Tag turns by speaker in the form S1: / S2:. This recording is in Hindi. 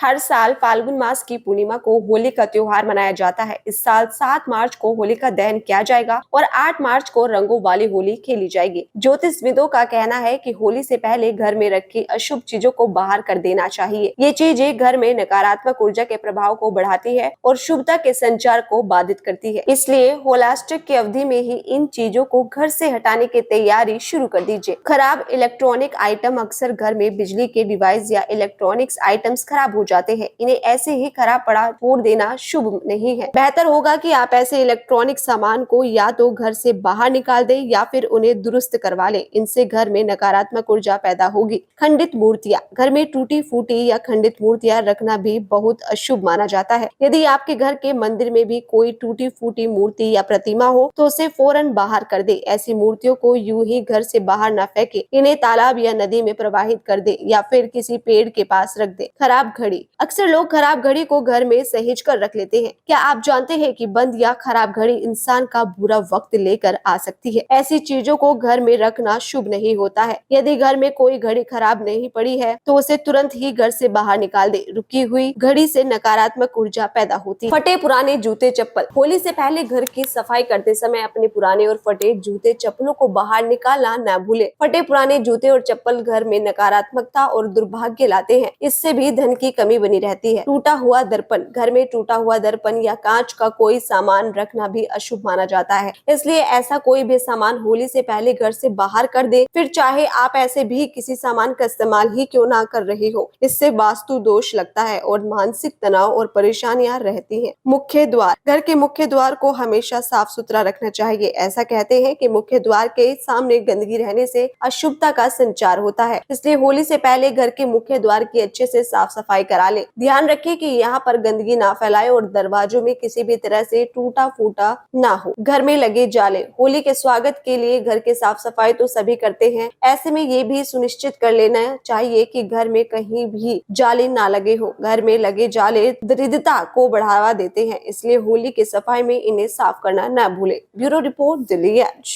S1: हर साल फाल्गुन मास की पूर्णिमा को होली का त्योहार मनाया जाता है। इस साल 7 मार्च को होलिका दहन किया जाएगा और 8 मार्च को रंगों वाली होली खेली जाएगी। ज्योतिषविदों का कहना है कि होली से पहले घर में रखी अशुभ चीजों को बाहर कर देना चाहिए। ये चीजें घर में नकारात्मक ऊर्जा के प्रभाव को बढ़ाती है और शुभता के संचार को बाधित करती है। इसलिए होलाष्टक की अवधि में ही इन चीजों को घर से हटाने की तैयारी शुरू कर दीजिए। खराब इलेक्ट्रॉनिक आइटम अक्सर घर में बिजली के डिवाइस या इलेक्ट्रॉनिक्स आइटम्स खराब हो जाते हैं। इन्हें ऐसे ही खराब पड़ा छोड़ देना शुभ नहीं है। बेहतर होगा कि आप ऐसे इलेक्ट्रॉनिक सामान को या तो घर से बाहर निकाल दें या फिर उन्हें दुरुस्त करवा लें। इनसे घर में नकारात्मक ऊर्जा पैदा होगी। खंडित मूर्तियां, घर में टूटी फूटी या खंडित मूर्तियां रखना भी बहुत अशुभ माना जाता है। यदि आपके घर के मंदिर में भी कोई टूटी फूटी मूर्ति या प्रतिमा हो तो उसे फौरन बाहर कर दे। ऐसी मूर्तियों को यूं ही घर से बाहर न फेंके। इन्हें तालाब या नदी में प्रवाहित कर दे या फिर किसी पेड़ के पास रख दे। खराब घड़ी, अक्सर लोग खराब घड़ी को घर में सहेज कर रख लेते हैं। क्या आप जानते हैं कि बंद या खराब घड़ी इंसान का बुरा वक्त लेकर आ सकती है। ऐसी चीजों को घर में रखना शुभ नहीं होता है। यदि घर में कोई घड़ी खराब नहीं पड़ी है तो उसे तुरंत ही घर से बाहर निकाल दे। रुकी हुई घड़ी से नकारात्मक ऊर्जा पैदा होती है। फटे पुराने जूते चप्पल, होली से पहले घर की सफाई करते समय अपने पुराने और फटे जूते चप्पलों को बाहर निकालना न भूले। फटे पुराने जूते और चप्पल घर में नकारात्मकता और दुर्भाग्य लाते हैं। इससे भी धन की कमी बनी रहती है। टूटा हुआ दर्पण, घर में टूटा हुआ दर्पण या कांच का कोई सामान रखना भी अशुभ माना जाता है। इसलिए ऐसा कोई भी सामान होली से पहले घर से बाहर कर दे। फिर चाहे आप ऐसे भी किसी सामान का इस्तेमाल ही क्यों ना कर रहे हो, इससे वास्तु दोष लगता है और मानसिक तनाव और परेशानियां रहती हैं। मुख्य द्वार, घर के मुख्य द्वार को हमेशा साफ सुथरा रखना चाहिए। ऐसा कहते हैं कि मुख्य द्वार के सामने गंदगी रहने से अशुभता का संचार होता है। इसलिए होली से पहले घर के मुख्य द्वार की अच्छे से साफ सफाई करा ले। ध्यान रखें कि यहाँ पर गंदगी ना फैलाए और दरवाजों में किसी भी तरह से टूटा फूटा ना हो। घर में लगे जाले, होली के स्वागत के लिए घर के साफ सफाई तो सभी करते हैं। ऐसे में ये भी सुनिश्चित कर लेना चाहिए कि घर में कहीं भी जाले ना लगे हो। घर में लगे जाले दरिद्रता को बढ़ावा देते हैं, इसलिए होली की सफाई में इन्हें साफ करना न भूले। ब्यूरो रिपोर्ट, दिल्ली आज।